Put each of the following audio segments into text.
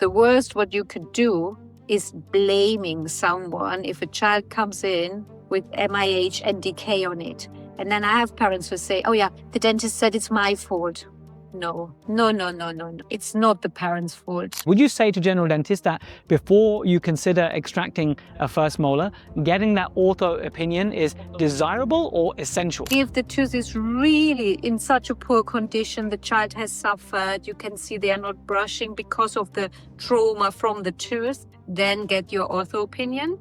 The worst what you could do is blaming someone if a child comes in with MIH and decay on it. And then I have parents who say, oh yeah, the dentist said it's my fault. No. It's not the parents' fault. Would you say to general dentists that before you consider extracting a first molar, getting that ortho opinion is desirable or essential? If the tooth is really in such a poor condition, the child has suffered, you can see they are not brushing because of the trauma from the tooth, then get your ortho opinion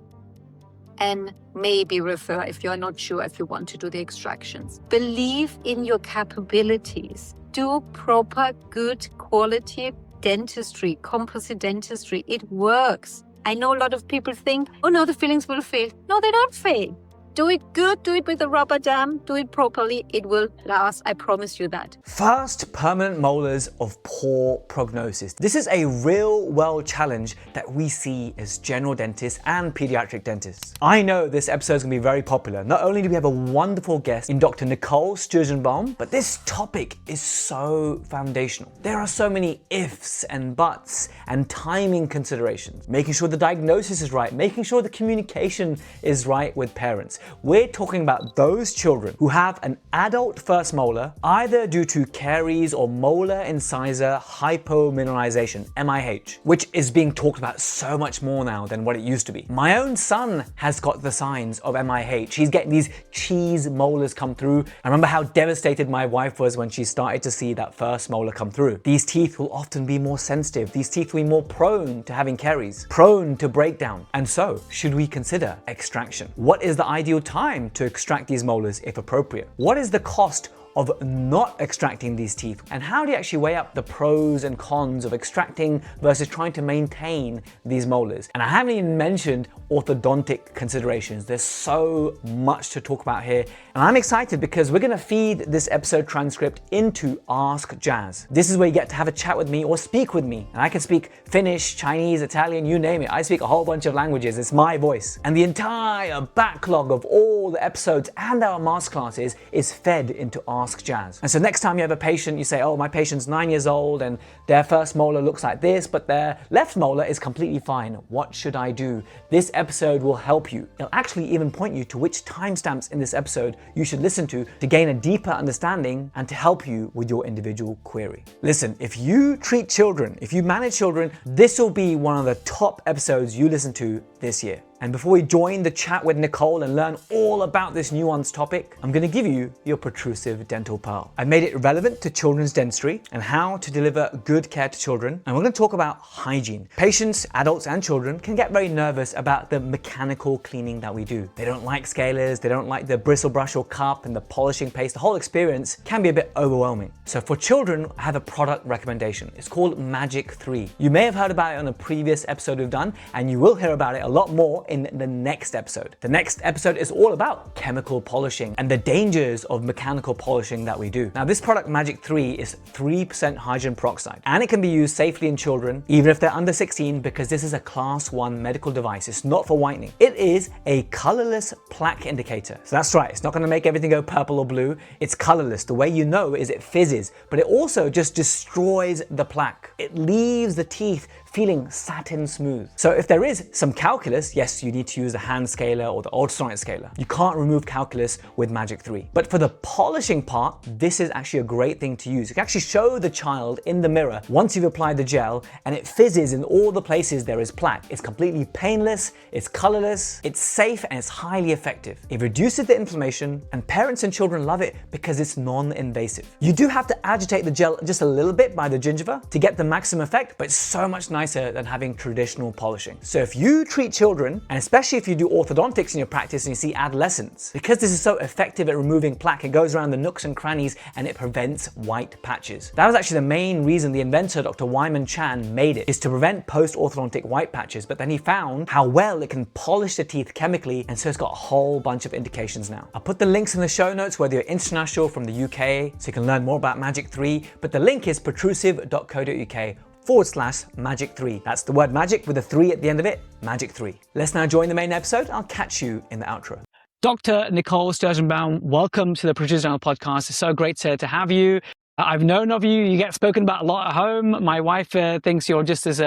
and maybe refer if you're not sure if you want to do the extractions. Believe in your capabilities. Do proper, good quality dentistry, composite dentistry. It works. I know a lot of people think, oh no, the fillings will fail. No, they don't fail. Do it good, do it with a rubber dam, do it properly, it will last, I promise you that. First permanent molars of poor prognosis. This is a real world challenge that we see as general dentists and pediatric dentists. I know this episode is going to be very popular. Not only do we have a wonderful guest in Dr. Nicole Sturzenbaum, but this topic is so foundational. There are so many ifs and buts and timing considerations, making sure the diagnosis is right, making sure the communication is right with parents. We're talking about those children who have an adult first molar, either due to caries or molar incisor hypomineralisation, MIH, which is being talked about so much more now than what it used to be. My own son has got the signs of MIH. He's getting these cheese molars come through. I remember how devastated my wife was when she started to see that first molar come through. These teeth will often be more sensitive. These teeth will be more prone to having caries, prone to breakdown. And so, should we consider extraction? What is the ideal time to extract these molars if appropriate? What is the cost of not extracting these teeth? And how do you actually weigh up the pros and cons of extracting versus trying to maintain these molars? And I haven't even mentioned orthodontic considerations. There's so much to talk about here. And I'm excited because we're going to feed this episode transcript into Ask Jazz. This is where you get to have a chat with me or speak with me. And I can speak Finnish, Chinese, Italian, you name it. I speak a whole bunch of languages. It's my voice. And the entire backlog of all the episodes and our masterclasses is fed into Ask Jazz. And so next time you have a patient, you say, oh, my patient's 9 years old and their first molar looks like this, but their left molar is completely fine. What should I do? This episode will help you. It'll actually even point you to which timestamps in this episode you should listen to gain a deeper understanding and to help you with your individual query. Listen, if you treat children, if you manage children, this will be one of the top episodes you listen to this year. And before we join the chat with Nicole and learn all about this nuanced topic, I'm going to give you your protrusive dental pearl. I made it relevant to children's dentistry and how to deliver good care to children. And we're going to talk about hygiene. Patients, adults and children can get very nervous about the mechanical cleaning that we do. They don't like scalers, they don't like the bristle brush or cup and the polishing paste. The whole experience can be a bit overwhelming. So for children, I have a product recommendation. It's called Magic 3. You may have heard about it on a previous episode we've done, and you will hear about it a lot more in the next episode. The next episode is all about chemical polishing and the dangers of mechanical polishing that we do. Now, this product Magic 3 is 3% hydrogen peroxide, and it can be used safely in children, even if they're under 16, because this is a class 1 medical device. It's not for whitening. It is a colorless plaque indicator. So that's right, it's not going to make everything go purple or blue. It's colorless. The way you know is it fizzes, but it also just destroys the plaque. It leaves the teeth feeling satin smooth. So if there is some calculus, yes, you need to use the hand scaler or the ultrasonic scaler. You can't remove calculus with Magic 3. But for the polishing part, this is actually a great thing to use. You can actually show the child in the mirror once you've applied the gel, and it fizzes in all the places there is plaque. It's completely painless, it's colorless, it's safe, and it's highly effective. It reduces the inflammation, and parents and children love it because it's non-invasive. You do have to agitate the gel just a little bit by the gingiva to get the maximum effect, but it's so much nicer than having traditional polishing. So if you treat children, and especially if you do orthodontics in your practice and you see adolescents, because this is so effective at removing plaque, it goes around the nooks and crannies and it prevents white patches. That was actually the main reason the inventor, Dr. Wyman Chan, made it, is to prevent post-orthodontic white patches, but then he found how well it can polish the teeth chemically, and so it's got a whole bunch of indications now. I'll put the links in the show notes, whether you're international from the UK, so you can learn more about Magic 3, but the link is protrusive.co.uk/Magic 3. That's the word magic with a 3 at the end of it, Magic 3. Let's now join the main episode. I'll catch you in the outro. Dr. Nicole Sturzenbaum, welcome to the Protrusive podcast. It's so great to have you. I've known of you. You get spoken about a lot at home. My wife thinks you're just as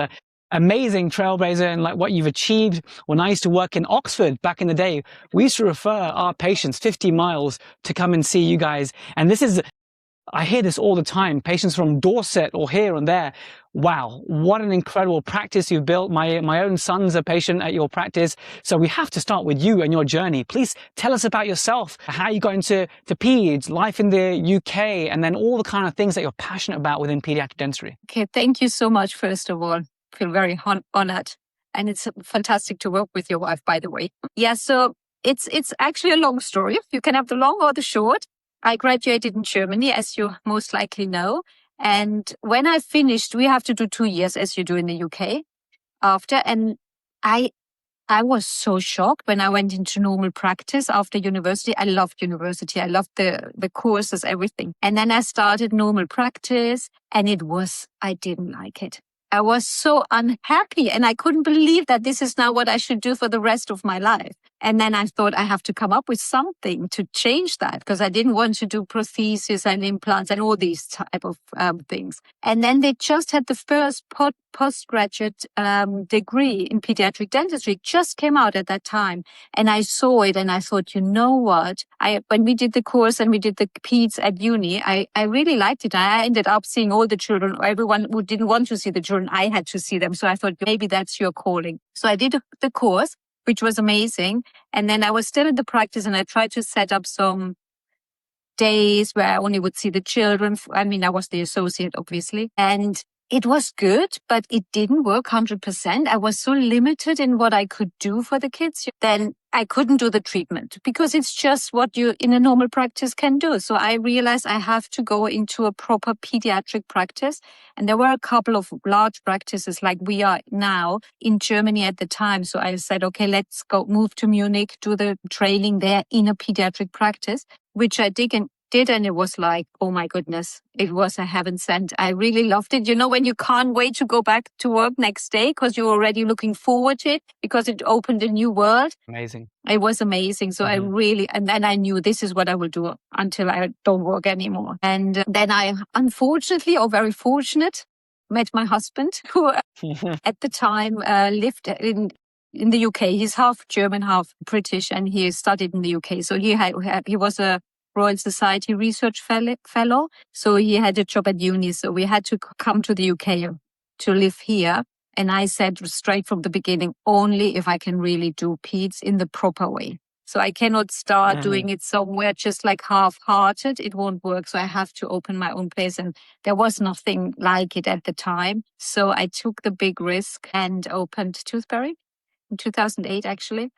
amazing trailblazer and like what you've achieved. When I used to work in Oxford back in the day, we used to refer our patients 50 miles to come and see you guys. And this is, I hear this all the time, patients from Dorset or here and there. Wow, what an incredible practice you've built. My own son's a patient at your practice. So we have to start with you and your journey. Please tell us about yourself, how you got into peds, life in the UK, and then all the kind of things that you're passionate about within pediatric dentistry. Okay, thank you so much, first of all. I feel very honored. And it's fantastic to work with your wife, by the way. Yeah, so it's actually a long story. You can have the long or the short. I graduated in Germany, as you most likely know. And when I finished, we have to do 2 years, as you do in the UK after. And I was so shocked when I went into normal practice after university. I loved university. I loved the courses, everything. And then I started normal practice and I didn't like it. I was so unhappy and I couldn't believe that this is now what I should do for the rest of my life. And then I thought I have to come up with something to change that because I didn't want to do prosthesis and implants and all these type of things. And then they just had the first postgraduate degree in pediatric dentistry just came out at that time. And I saw it and I thought, you know what? When we did the course and we did the peds at uni, I really liked it. I ended up seeing all the children. Everyone who didn't want to see the children, I had to see them. So I thought maybe that's your calling. So I did the course, which was amazing. And then I was still in the practice and I tried to set up some days where I only would see the children. I mean, I was the associate, obviously. And it was good, but it didn't work 100%. I was so limited in what I could do for the kids. Then I couldn't do the treatment because it's just what you in a normal practice can do. So I realized I have to go into a proper pediatric practice. And there were a couple of large practices like we are now in Germany at the time. So I said, okay, let's go move to Munich, do the training there in a pediatric practice, which I did. And it was like, oh my goodness, it was a heaven sent. I really loved it. You know, when you can't wait to go back to work next day because you're already looking forward to it because it opened a new world. Amazing. It was amazing. So and then I knew this is what I will do until I don't work anymore. And then I, unfortunately or very fortunate, met my husband who at the time lived in the UK. He's half German, half British, and he studied in the UK. So he was a Royal Society Research Fellow. So he had a job at uni. So we had to come to the UK to live here. And I said straight from the beginning, only if I can really do peds in the proper way. So I cannot start doing it somewhere just like half-hearted. It won't work. So I have to open my own place. And there was nothing like it at the time. So I took the big risk and opened Toothbeary in 2008, actually.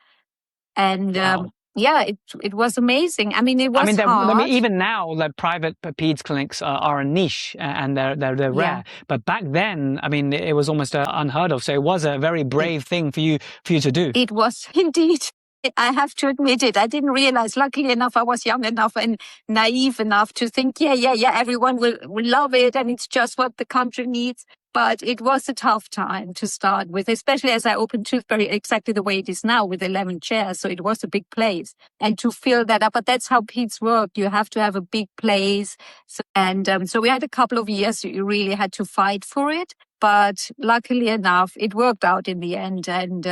And Wow. yeah, it was amazing. I mean, it was hard. Even now, like private peds clinics are a niche and they're rare. But back then, I mean, it was almost unheard of. So it was a very brave thing for you to do. It was indeed. I have to admit it. I didn't realize. Luckily enough, I was young enough and naive enough to think, yeah, everyone will love it, and it's just what the country needs. But it was a tough time to start with, especially as I opened Toothbeary exactly the way it is now with 11 chairs. So it was a big place. And to fill that up, but that's how peds work. You have to have a big place. So we had a couple of years. You really had to fight for it. But luckily enough, it worked out in the end. And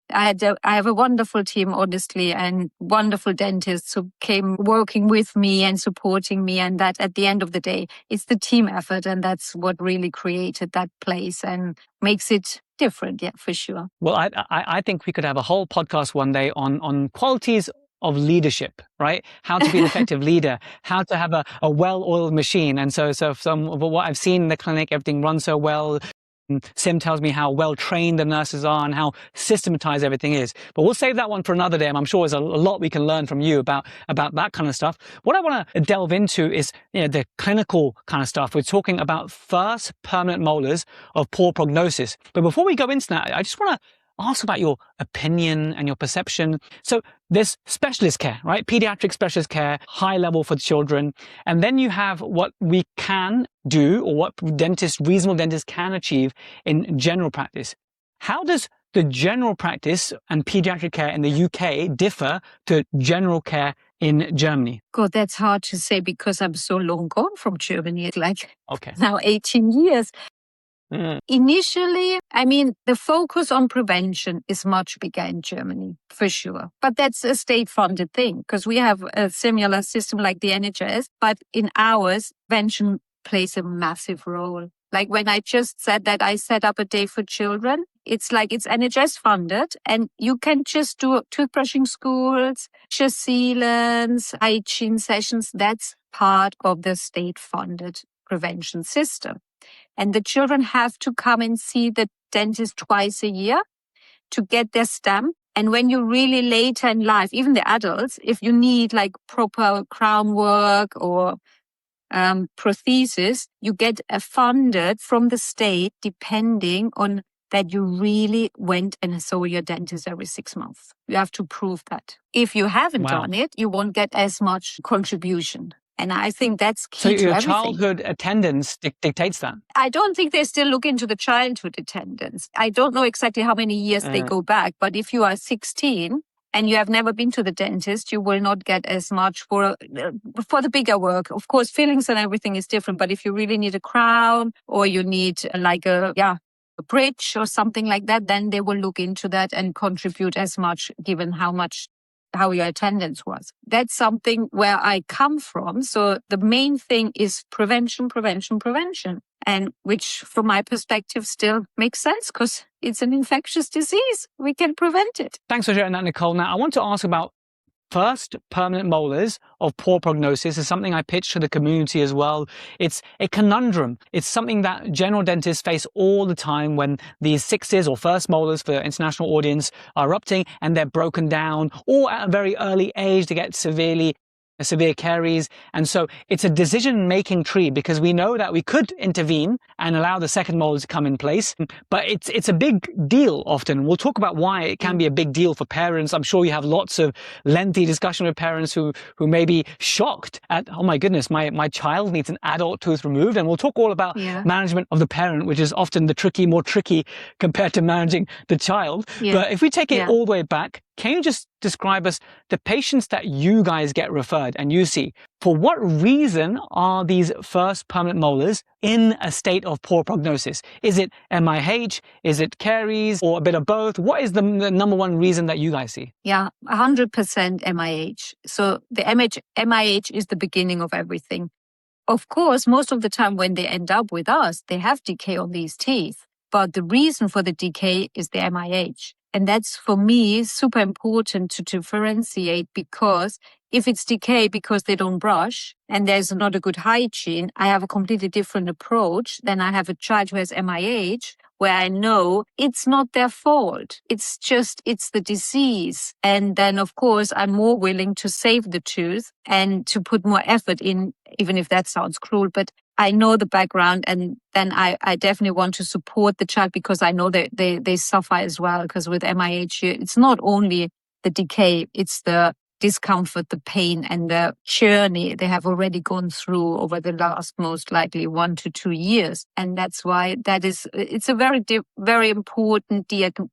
I have a wonderful team, honestly, and wonderful dentists who came working with me and supporting me. And that at the end of the day, it's the team effort. And that's what really created that place and makes it different. Yeah, for sure. Well, I think we could have a whole podcast one day on qualities of leadership, right? How to be an effective leader, how to have a well-oiled machine. And so some of what I've seen in the clinic, everything runs so well. Sim tells me how well trained the nurses are and how systematized everything is. But we'll save that one for another day. And I'm sure there's a lot we can learn from you about that kind of stuff. What I want to delve into is the clinical kind of stuff. We're talking about first permanent molars of poor prognosis. But before we go into that, I just want to ask about your opinion and your perception. So there's specialist care, right? Pediatric specialist care, high level for children. And then you have what we can do or what reasonable dentists can achieve in general practice. How does the general practice and pediatric care in the UK differ to general care in Germany? God, that's hard to say because I'm so long gone from Germany. It's like now 18 years. Initially, I mean, the focus on prevention is much bigger in Germany, for sure. But that's a state-funded thing because we have a similar system like the NHS. But in ours, prevention plays a massive role. Like when I just said that I set up a day for children, it's like it's NHS funded and you can just do toothbrushing schools, just sealants, hygiene sessions. That's part of the state-funded prevention system. And the children have to come and see the dentist twice a year to get their stamp. And when you're really later in life, even the adults, if you need like proper crown work or prosthesis, you get funded from the state depending on that you really went and saw your dentist every 6 months. You have to prove that. If you haven't done it, you won't get as much contribution. And I think that's key so to your everything. childhood attendance dictates that? I don't think they still look into the childhood attendance. I don't know exactly how many years they go back, but if you are 16 and you have never been to the dentist, you will not get as much for the bigger work. Of course, fillings and everything is different, but if you really need a crown or you need like a bridge or something like that, then they will look into that and contribute as much given how your attendance was. That's something where I come from. So the main thing is prevention. And which from my perspective still makes sense because it's an infectious disease. We can prevent it. Thanks for sharing that, Nicole. Now I want to ask about first permanent molars of poor prognosis. Is something I pitch to the community as well. It's a conundrum. It's something that general dentists face all the time when these sixes or first molars for the international audience are erupting and they're broken down, or at a very early age they get severe caries. And so it's a decision-making tree because we know that we could intervene and allow the second molars to come in place, but it's a big deal often. We'll talk about why it can be a big deal for parents. I'm sure you have lots of lengthy discussion with parents who may be shocked at, oh my goodness, my child needs an adult tooth removed. And we'll talk all about management of the parent, which is often more tricky compared to managing the child. But if we take it all the way back, can you just describe us the patients that you guys get referred and you see? For what reason are these first permanent molars in a state of poor prognosis? Is it MIH? Is it caries? Or a bit of both? What is the number one reason that you guys see? Yeah, 100% MIH. So the MIH is the beginning of everything. Of course, most of the time when they end up with us, they have decay on these teeth. But the reason for the decay is the MIH. And that's, for me, super important to differentiate because if it's decay because they don't brush and there's not a good hygiene, I have a completely different approach than I have a child who has MIH, where I know it's not their fault. It's the disease. And then, of course, I'm more willing to save the tooth and to put more effort in, even if that sounds cruel, but I know the background, and then I definitely want to support the child because I know that they suffer as well. Because with MIH, it's not only the decay, it's the discomfort, the pain, and the journey they have already gone through over the last most likely 1 to 2 years. And that's why it's a very important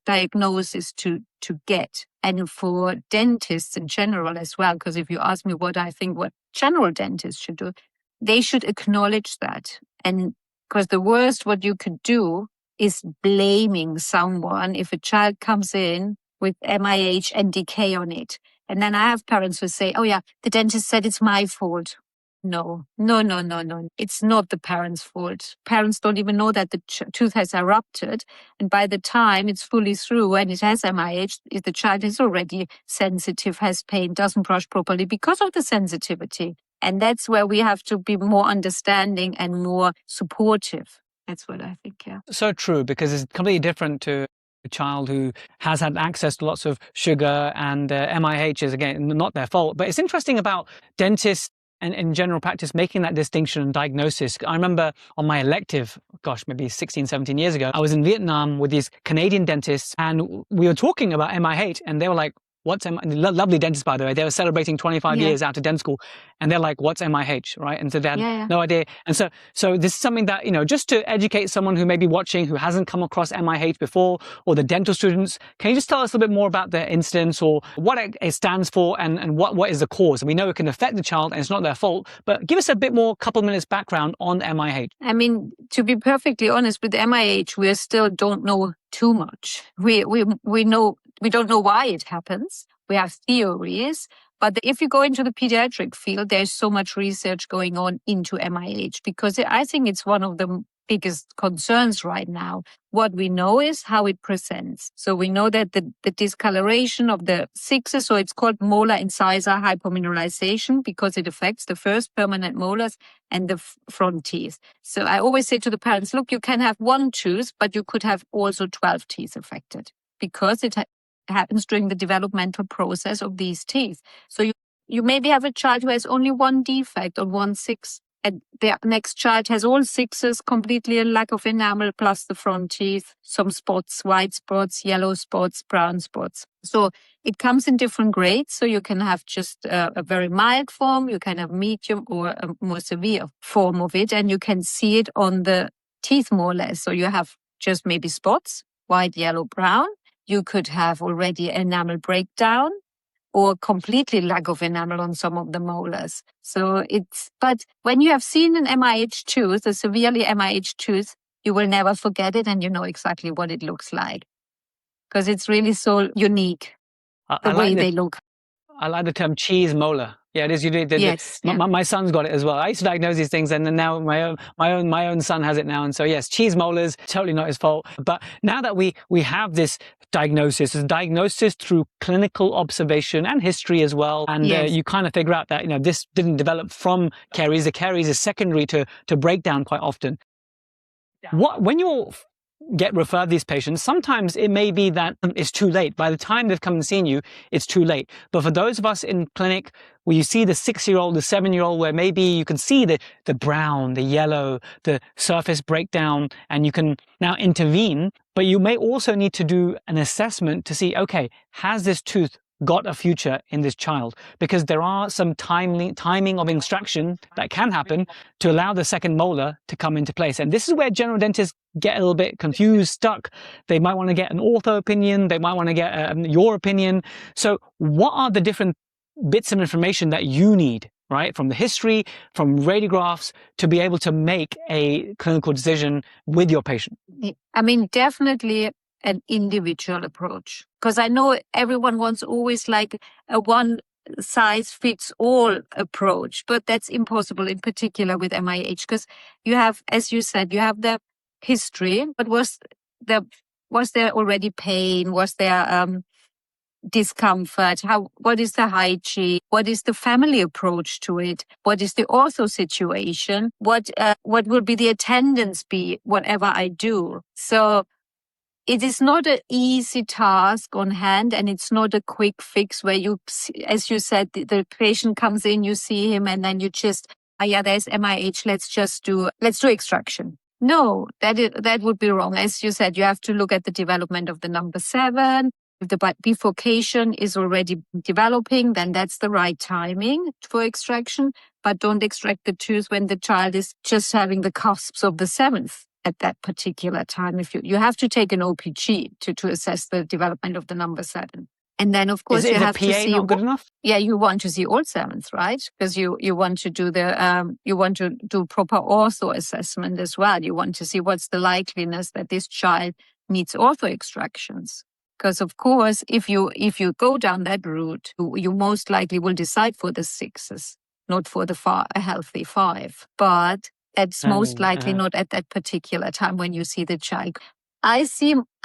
diagnosis to get. And for dentists in general as well, because if you ask me what I think what general dentists should do, they should acknowledge that. And because the worst what you could do is blaming someone if a child comes in with MIH and decay on it. And then I have parents who say, oh yeah, the dentist said it's my fault. No. It's not the parent's fault. Parents don't even know that the tooth has erupted. And by the time it's fully through and it has MIH, if the child is already sensitive, has pain, doesn't brush properly because of the sensitivity. And that's where we have to be more understanding and more supportive. That's what I think, yeah. So true, because it's completely different to a child who has had access to lots of sugar, and MIH is, again, not their fault. But it's interesting about dentists and in general practice making that distinction and diagnosis. I remember on my elective, maybe 16, 17 years ago, I was in Vietnam with these Canadian dentists and we were talking about MIH and they were like, what's lovely dentist, by the way. They were celebrating 25 Yeah. years out of dental school, and they're like, what's MIH, right? And so they had Yeah. no idea. And so this is something that, just to educate someone who may be watching, who hasn't come across MIH before, or the dental students, can you just tell us a little bit more about the incidence, or what it stands for, and what is the cause? And we know it can affect the child and it's not their fault, but give us a bit more, couple minutes background on MIH. I mean, to be perfectly honest, with MIH, we still don't know too much. We don't know why it happens. We have theories, but if you go into the pediatric field, there's so much research going on into MIH, because I think it's one of the biggest concerns right now. What we know is how it presents. So we know that the discoloration of the sixes, so it's called Molar Incisor Hypomineralisation, because it affects the first permanent molars and the front teeth. So I always say to the parents, look, you can have one tooth, but you could have also 12 teeth affected, because it happens during the developmental process of these teeth. So you maybe have a child who has only one defect on one six, and the next child has all sixes, completely a lack of enamel, plus the front teeth, some spots, white spots, yellow spots, brown spots. So it comes in different grades. So you can have just a very mild form, you can have medium, or a more severe form of it. And you can see it on the teeth more or less. So you have just maybe spots, white, yellow, brown. You could have already enamel breakdown, or completely lack of enamel on some of the molars. So but when you have seen an MIH tooth, a severely MIH tooth, you will never forget it, and you know exactly what it looks like, because it's really so unique, the way they look. I like the term cheese molar. Yeah, it is. You do. Yes. My son's got it as well. I used to diagnose these things, and then now my own son has it now. And so yes, cheese molars, totally not his fault. But now that we have this diagnosis, it's diagnosis through clinical observation and history as well, and Yes. you kind of figure out that this didn't develop from caries. The caries is secondary to breakdown quite often. When you're get referred these patients, sometimes it may be that it's too late. By the time they've come and seen you, it's too late. But for those of us in clinic where you see the 6-year-old, the 7-year-old, where maybe you can see the brown, the yellow, the surface breakdown, and you can now intervene, but you may also need to do an assessment to see, okay, has this tooth got a future in this child? Because there are some timing of extraction that can happen to allow the second molar to come into place. And this is where general dentists get a little bit confused, stuck. They might want to get an ortho opinion. They might want to get your opinion. So what are the different bits of information that you need, right? From the history, from radiographs, to be able to make a clinical decision with your patient? I mean, definitely an individual approach, because I know everyone wants always like a one size fits all approach, but that's impossible, in particular with MIH, because you have, as you said, you have the history, but was there already pain? Was there discomfort? What is the hygiene? What is the family approach to it? What is the ortho situation? What will be the attendance be, whatever I do? So it is not an easy task on hand, and it's not a quick fix where you, as you said, the patient comes in, you see him, and then you just, there's MIH, let's do extraction. No, that would be wrong. As you said, you have to look at the development of the number 7. If the bifurcation is already developing, then that's the right timing for extraction. But don't extract the tooth when the child is just having the cusps of the 7th. At that particular time, if you have to take an OPG to assess the development of the number 7, and then of course you have PA to see. Not good enough? Yeah, you want to see all 7s, right? Because you want to do proper ortho assessment as well. You want to see what's the likeliness that this child needs ortho extractions. Because of course, if you go down that route, you most likely will decide for the 6s, not for a healthy 5, but that's most likely not at that particular time when you see the child. I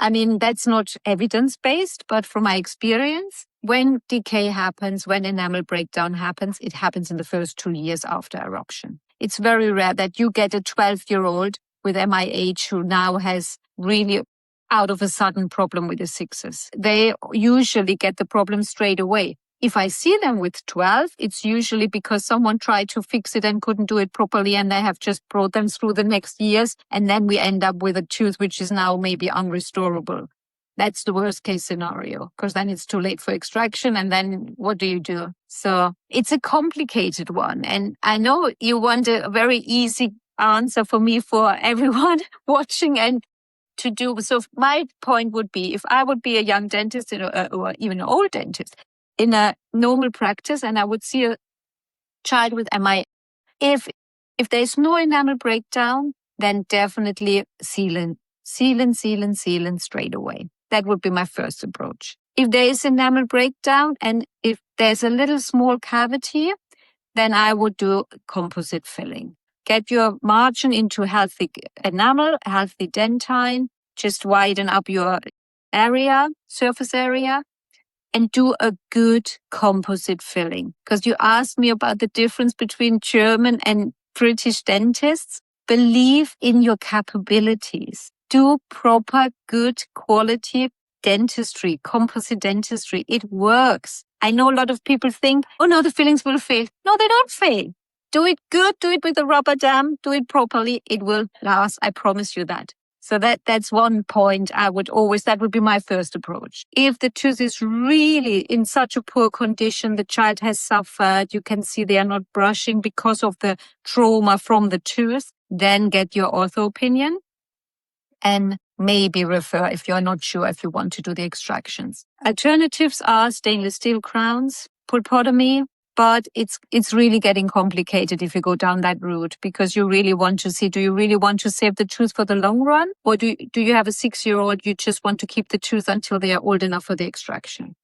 mean, that's not evidence-based, but from my experience, when decay happens, when enamel breakdown happens, it happens in the first 2 years after eruption. It's very rare that you get a 12-year-old with MIH who now has really out of a sudden problem with the 6s. They usually get the problem straight away. If I see them with 12, it's usually because someone tried to fix it and couldn't do it properly, and they have just brought them through the next years, and then we end up with a tooth which is now maybe unrestorable. That's the worst case scenario, because then it's too late for extraction. And then what do you do? So it's a complicated one. And I know you want a very easy answer for me, for everyone watching and to do. So my point would be, if I would be a young dentist or even an old dentist in a normal practice, and I would see a child with MI, if there's no enamel breakdown, then definitely sealant straight away. That would be my first approach. If there is enamel breakdown and if there's a little small cavity, then I would do composite filling. Get your margin into healthy enamel, healthy dentine, just widen up your area, surface area, and do a good composite filling. Because you asked me about the difference between German and British dentists. Believe in your capabilities. Do proper, good quality dentistry, composite dentistry. It works. I know a lot of people think, oh no, the fillings will fail. No, they don't fail. Do it good. Do it with a rubber dam. Do it properly. It will last. I promise you that. So that's one point that would be my first approach. If the tooth is really in such a poor condition, the child has suffered, you can see they are not brushing because of the trauma from the tooth, then get your ortho opinion and maybe refer if you're not sure if you want to do the extractions. Alternatives are stainless steel crowns, pulpotomy, but it's really getting complicated if you go down that route, because you really want to see, do you really want to save the tooth for the long run? Or do you have a 6-year-old, you just want to keep the tooth until they are old enough for the extraction?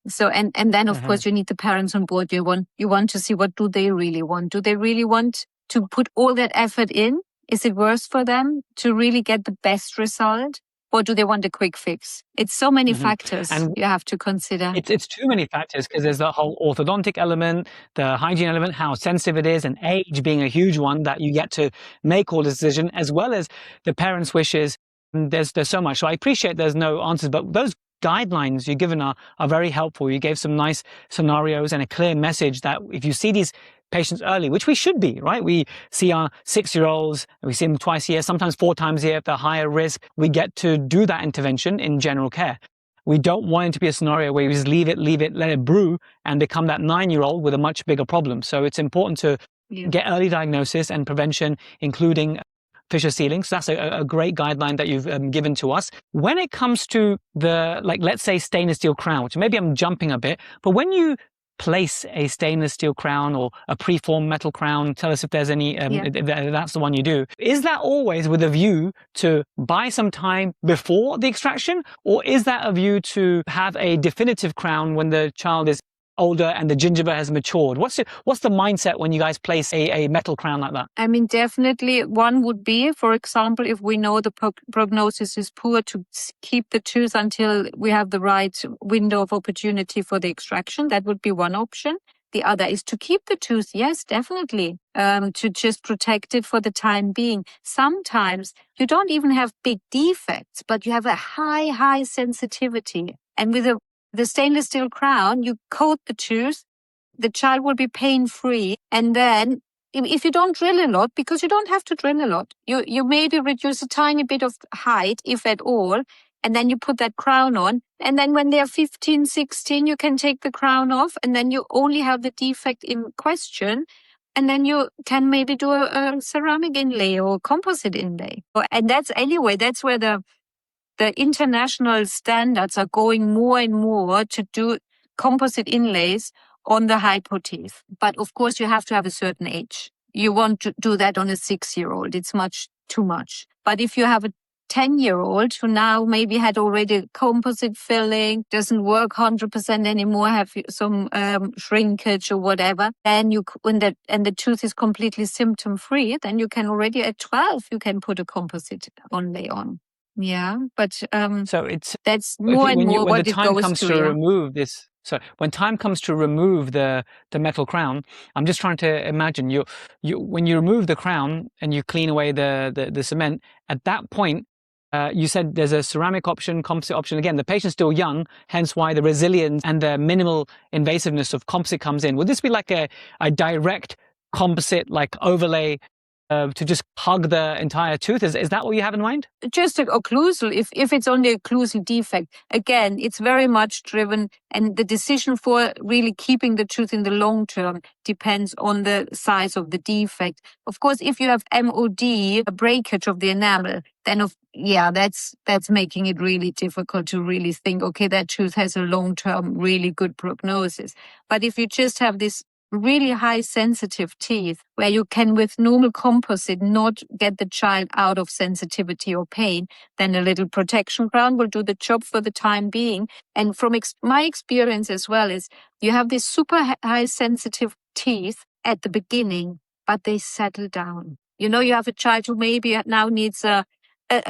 So, and then of course you need the parents on board. You want to see, what do they really want? Do they really want to put all that effort in? Is it worth for them to really get the best result? Or do they want a quick fix? It's so many factors and you have to consider. It's too many factors, because there's the whole orthodontic element, the hygiene element, how sensitive it is, and age being a huge one that you get to make all the decision, as well as the parents' wishes. And there's so much. So I appreciate there's no answers, but those guidelines you've given are very helpful. You gave some nice scenarios and a clear message that if you see these patients early, which we should be, right? We see our 6-year-olds, we see them twice a year, sometimes 4 times a year if they're higher risk. We get to do that intervention in general care. We don't want it to be a scenario where we just leave it, let it brew and become that 9-year-old with a much bigger problem. So it's important to get early diagnosis and prevention, including fissure sealing. So that's a great guideline that you've given to us. When it comes to the, let's say stainless steel crown, which maybe I'm jumping a bit, but when you place a stainless steel crown or a preformed metal crown, tell us if there's any, if that's the one you do. Is that always with a view to buy some time before the extraction? Or is that a view to have a definitive crown when the child is older and the gingiva has matured? What's the mindset when you guys place a metal crown like that? I mean, definitely one would be, for example, if we know the prognosis is poor, to keep the tooth until we have the right window of opportunity for the extraction. That would be one option. The other is to keep the tooth. Yes, definitely. To just protect it for the time being. Sometimes you don't even have big defects, but you have a high sensitivity. And with the stainless steel crown, you coat the tooth, the child will be pain-free. And then if you don't drill a lot, because you don't have to drill a lot, you maybe reduce a tiny bit of height, if at all, and then you put that crown on. And then when they are 15, 16, you can take the crown off, and then you only have the defect in question. And then you can maybe do a ceramic inlay or composite inlay. And that's where the international standards are going more and more to do composite inlays on the hypo teeth. But of course, you have to have a certain age. You want to do that on a 6-year-old. It's much too much. But if you have a 10-year-old who now maybe had already composite filling, doesn't work 100% anymore, have some shrinkage or whatever, then the tooth is completely symptom-free, then you can already at 12, you can put a composite onlay on. Yeah, but so that's more and more what it goes to. Remove so when time comes to remove the metal crown, I'm just trying to imagine you when you remove the crown and you clean away the cement. At that point, you said there's a ceramic option, composite option. Again, the patient's still young, hence why the resilience and the minimal invasiveness of composite comes in. Would this be like a direct composite, like overlay to just hug the entire tooth? Is that what you have in mind? Just an occlusal, if it's only a occlusal defect, again, it's very much driven, and the decision for really keeping the tooth in the long term depends on the size of the defect. Of course, if you have MOD, a breakage of the enamel, then that's making it really difficult to really think, okay, that tooth has a long-term, really good prognosis. But if you just have this really high sensitive teeth where you can with normal composite not get the child out of sensitivity or pain, then a little protection crown will do the job for the time being. And from my experience as well is you have these super high sensitive teeth at the beginning, but they settle down. You know, you have a child who maybe now needs a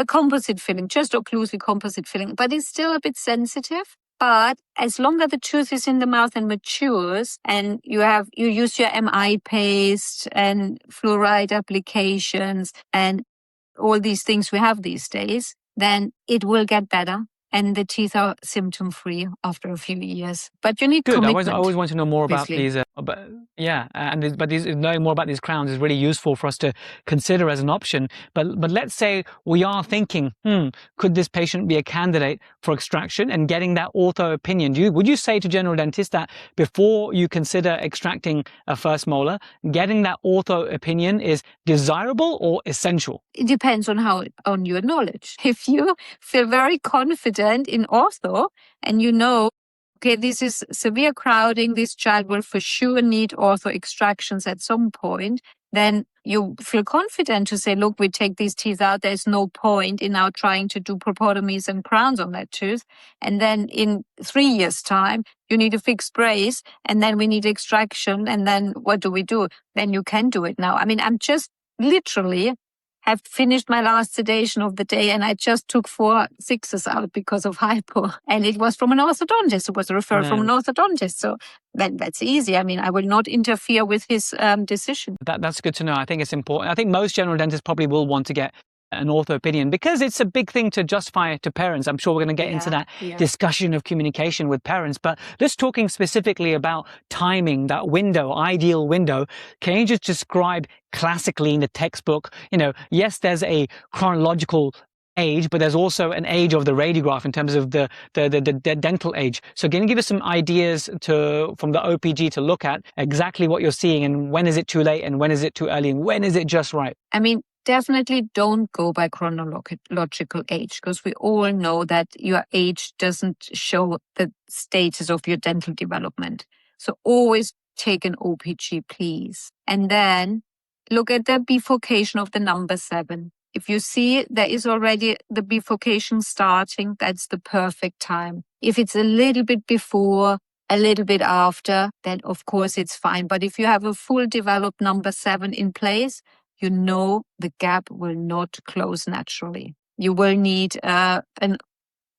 composite filling, just occlusal composite filling, but it's still a bit sensitive. But as long as the tooth is in the mouth and matures, and you use your MI paste and fluoride applications and all these things we have these days, then it will get better. And the teeth are symptom-free after a few years. But you need commitment. I always want to know more obviously. about these. But knowing more about these crowns is really useful for us to consider as an option. But let's say we are thinking, could this patient be a candidate for extraction and getting that ortho opinion? Would you say to general dentists that before you consider extracting a first molar, getting that ortho opinion is desirable or essential? It depends on your knowledge. If you feel very confident in ortho and you know, okay, this is severe crowding, this child will for sure need ortho extractions at some point, then you feel confident to say, look, we take these teeth out. There's no point in now trying to do propotomies and crowns on that tooth. And then in 3 years' time, you need a fixed brace, and then we need extraction. And then what do we do? Then you can do it now. I mean, I'm just literally have finished my last sedation of the day, and I just took 4 sixes out because of hypo. And it was from an orthodontist. It was a referral from an orthodontist. So then that's easy. I mean, I will not interfere with his decision. That's good to know. I think it's important. I think most general dentists probably will want to get an ortho opinion because it's a big thing to justify to parents. I'm sure we're going to get into that discussion of communication with parents, but just talking specifically about timing, that window, ideal window, can you just describe classically in the textbook, yes, there's a chronological age, but there's also an age of the radiograph in terms of the dental age. So can you give us some ideas from the OPG to look at exactly what you're seeing, and when is it too late and when is it too early and when is it just right? I mean, definitely don't go by chronological age, because we all know that your age doesn't show the status of your dental development. So always take an OPG, please. And then look at the bifurcation of the number 7. If you see there is already the bifurcation starting, that's the perfect time. If it's a little bit before, a little bit after, then of course it's fine. But if you have a full developed number 7 in place, you know the gap will not close naturally. You will need then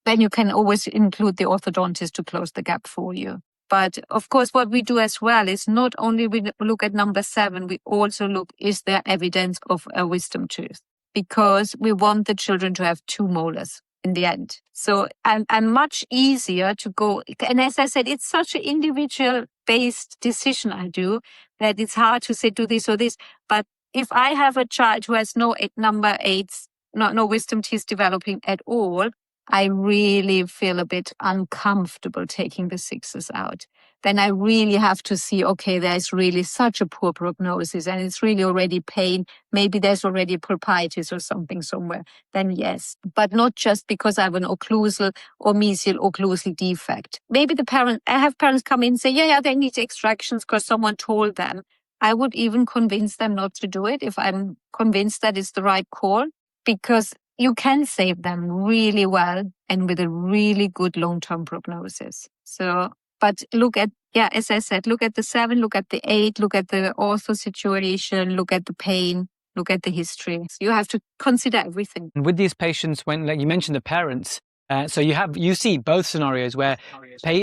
you can always include the orthodontist to close the gap for you. But of course, what we do as well is not only we look at number 7, we also look, is there evidence of a wisdom tooth? Because we want the children to have 2 molars in the end. So I'm much easier to go. And as I said, it's such an individual based decision I do that it's hard to say do this or this. But if I have a child who has no number 8s, no wisdom teeth developing at all, I really feel a bit uncomfortable taking the 6s out. Then I really have to see, okay, there's really such a poor prognosis and it's really already pain. Maybe there's already pulpitis or something somewhere. Then yes, but not just because I have an occlusal or mesial occlusal defect. Maybe I have parents come in and say, yeah, they need extractions because someone told them. I would even convince them not to do it if I'm convinced that it's the right call, because you can save them really well and with a really good long-term prognosis. So, but look at, as I said, look at the 7, look at the 8, look at the ortho situation, look at the pain, look at the history. So you have to consider everything. With these patients, when like you mentioned the parents, so you see both scenarios where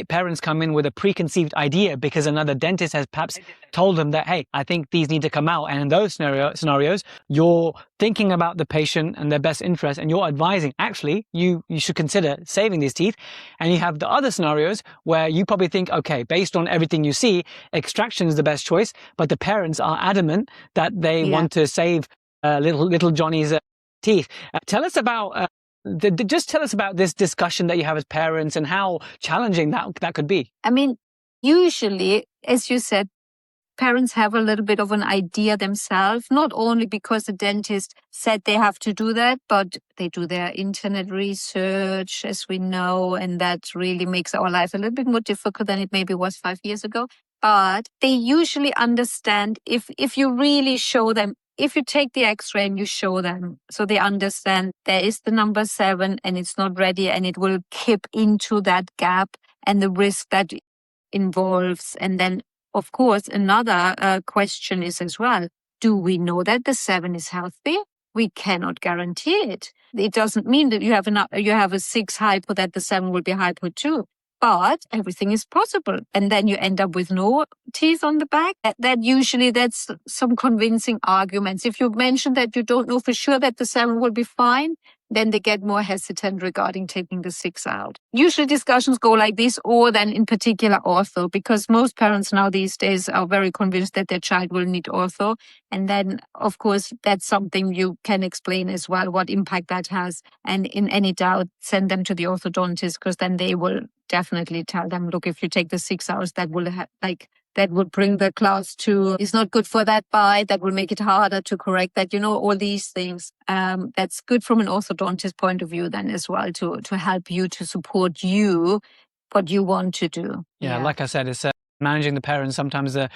parents come in with a preconceived idea because another dentist has perhaps told them that, hey, I think these need to come out. And in those scenarios, you're thinking about the patient and their best interest, and you're advising, actually, you should consider saving these teeth. And you have the other scenarios where you probably think, okay, based on everything you see, extraction is the best choice, but the parents are adamant that they want to save little Johnny's teeth. Tell us about just tell us about this discussion that you have as parents and how challenging that could be. I mean, usually, as you said, parents have a little bit of an idea themselves, not only because the dentist said they have to do that, but they do their internet research, as we know, and that really makes our life a little bit more difficult than it maybe was 5 years ago. But they usually understand if you really show them, if you take the x-ray and you show them, so they understand there is the number 7 and it's not ready and it will keep into that gap and the risk that involves. And then, of course, another question is as well, do we know that the 7 is healthy? We cannot guarantee it. It doesn't mean that you have a 6 hypo that the 7 will be hypo too. But everything is possible. And then you end up with no teeth on the back. That's some convincing arguments. If you mention that you don't know for sure that the 7 will be fine, then they get more hesitant regarding taking the 6 out. Usually discussions go like this, or then in particular ortho, because most parents now these days are very convinced that their child will need ortho. And then, of course, that's something you can explain as well, what impact that has. And in any doubt, send them to the orthodontist, because then they will definitely tell them, look, if you take the 6 hours, that will that would bring the class to, it's not good for that bite, that will make it harder to correct that, all these things. That's good from an orthodontist point of view then as well, to help you, to support you, what you want to do. Yeah. Like I said, it's managing the parents sometimes the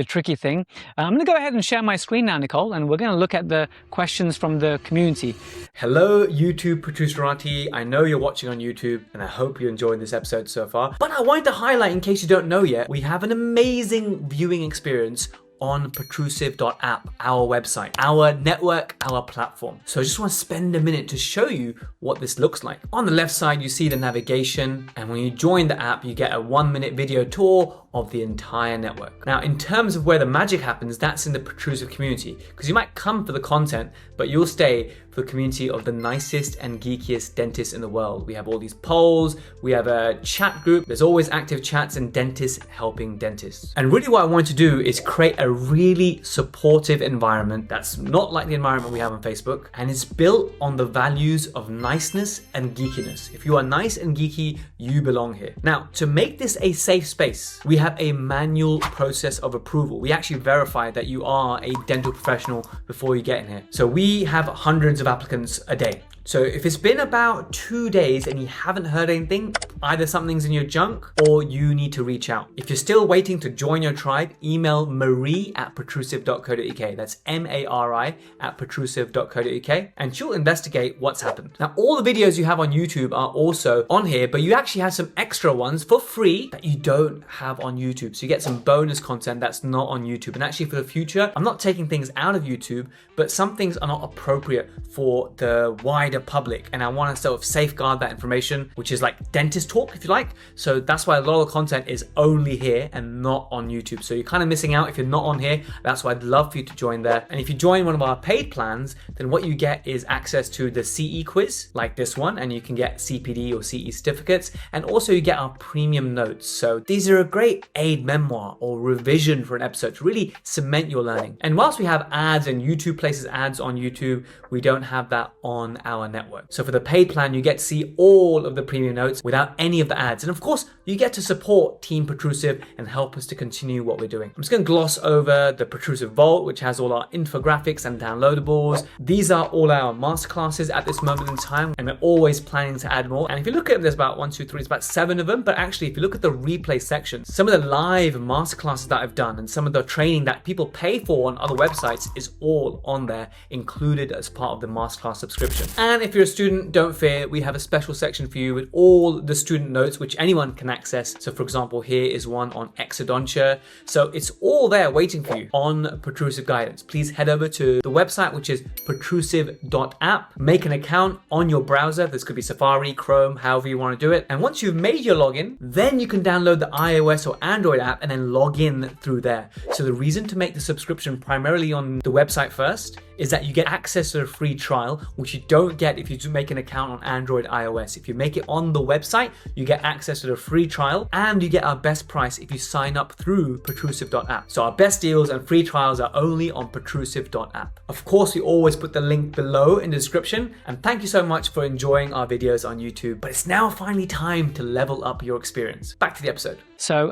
tricky thing. I'm going to go ahead and share my screen now, Nicole, and we're going to look at the questions from the community. Hello, YouTube Protrusive. I know you're watching on YouTube, and I hope you're enjoying this episode so far. But I wanted to highlight, in case you don't know yet, we have an amazing viewing experience on protrusive.app, our website, our network, our platform. So I just want to spend a minute to show you what this looks like. On the left side, you see the navigation, and when you join the app, you get a 1-minute video tour of the entire network. Now, in terms of where the magic happens, that's in the Protrusive community, because you might come for the content, but you'll stay for the community of the nicest and geekiest dentists in the world. We have all these polls, we have a chat group, there's always active chats and dentists helping dentists. And really what I want to do is create a really supportive environment that's not like the environment we have on Facebook, and it's built on the values of niceness and geekiness. If you are nice and geeky, you belong here. Now, to make this a safe space, we have a manual process of approval. We actually verify that you are a dental professional before you get in here. So we have hundreds of applicants a day. So if it's been about 2 days and you haven't heard anything, either something's in your junk or you need to reach out. If you're still waiting to join your tribe, email marie@protrusive.co.uk. That's MARI@protrusive.co.uk, and she'll investigate what's happened. Now, all the videos you have on YouTube are also on here, but you actually have some extra ones for free that you don't have on YouTube. So you get some bonus content that's not on YouTube. And actually for the future, I'm not taking things out of YouTube, but some things are not appropriate for the wider public, and I want to sort of safeguard that information, which is like dentist talk, if you like. So that's why a lot of the content is only here and not on YouTube. So you're kind of missing out if you're not on here. That's why I'd love for you to join there. And if you join one of our paid plans, then what you get is access to the CE quiz, like this one, and you can get CPD or CE certificates, and also you get our premium notes. So these are a great aid memoir or revision for an episode to really cement your learning. And whilst we have ads and YouTube places ads on YouTube, we don't have that on our network. So for the paid plan, you get to see all of the premium notes without any of the ads. And of course, you get to support Team Protrusive and help us to continue what we're doing. I'm just going to gloss over the Protrusive Vault, which has all our infographics and downloadables. These are all our masterclasses at this moment in time, and we're always planning to add more. And if you look at them, there's about 1, 2, 3, it's about 7 of them. But actually, if you look at the replay section, some of the live masterclasses that I've done and some of the training that people pay for on other websites is all on there, included as part of the masterclass subscription. And if you're a student, don't fear, we have a special section for you with all the student notes, which anyone can access. So for example, here is one on exodontia. So it's all there waiting for you on Protrusive Guidance. Please head over to the website, which is protrusive.app. Make an account on your browser. This could be Safari, Chrome, however you want to do it. And once you've made your login, then you can download the iOS or Android app and then log in through there. So the reason to make the subscription primarily on the website first is that you get access to a free trial, which you don't get if you do make an account on Android, iOS. If you make it on the website, you get access to the free trial, and you get our best price if you sign up through protrusive.app. So our best deals and free trials are only on protrusive.app. Of course, we always put the link below in the description, and thank you so much for enjoying our videos on YouTube. But it's now finally time to level up your experience. Back to the episode. So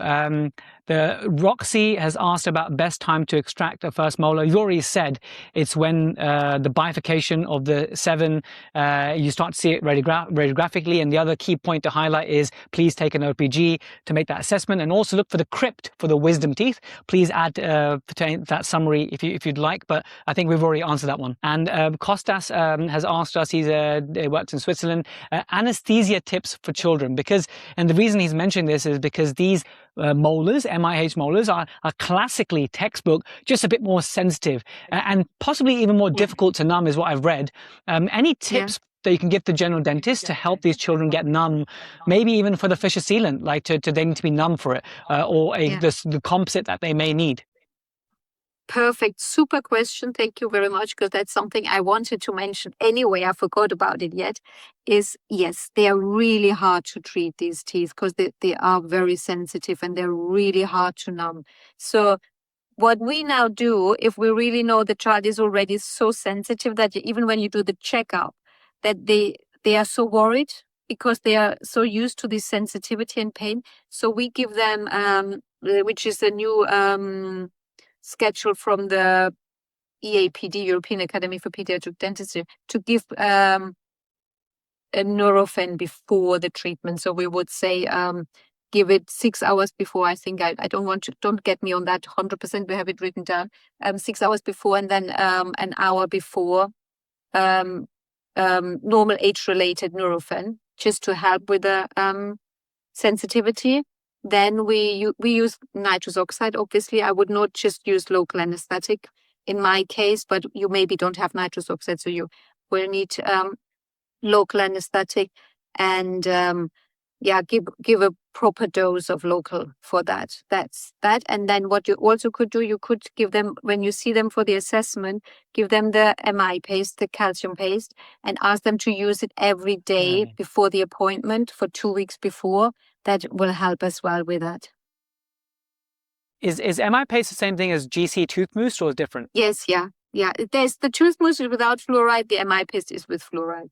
the Roxy has asked about best time to extract a first molar. You already said it's when the bifurcation of the 7, you start to see it radiographically. And the other key point to highlight is please take an OPG to make that assessment, and also look for the crypt for the wisdom teeth. Please add that summary if you'd like, but I think we've already answered that one. And Kostas has asked us, he works in Switzerland, anesthesia tips for children, and the reason he's mentioning this is because these molars, MIH molars, are classically textbook, just a bit more sensitive and possibly even more difficult to numb is what I've read. Any tips that you can give the general dentist to help these children get numb, maybe even for the fissure sealant, like they need to be numb for it, or the composite that they may need? Perfect. Super question. Thank you very much, because that's something I wanted to mention anyway. I forgot about it yet. Is yes, they are really hard to treat, these teeth, because they are very sensitive and they're really hard to numb. So what we now do, if we really know the child is already so sensitive that even when you do the checkup, that they are so worried because they are so used to this sensitivity and pain. So we give them, which is a new schedule from the EAPD, European Academy for Paediatric Dentistry, to give a Nurofen before the treatment. So we would say give it 6 hours before. I think I don't get me on that 100%. We have it written down. 6 hours before, and then an hour before normal age-related Nurofen, just to help with the sensitivity. Then we use nitrous oxide. Obviously, I would not just use local anesthetic in my case, but you maybe don't have nitrous oxide, so you will need local anesthetic, and give a proper dose of local for that. That's that. And then what you also could do, you could give them, when you see them for the assessment, give them the MI paste, the calcium paste, and ask them to use it every day before the appointment for 2 weeks before. That will help as well with that. Is MI paste the same thing as GC tooth mousse, or is it different? Yes, yeah. There's the tooth mousse is without fluoride. The MI paste is with fluoride.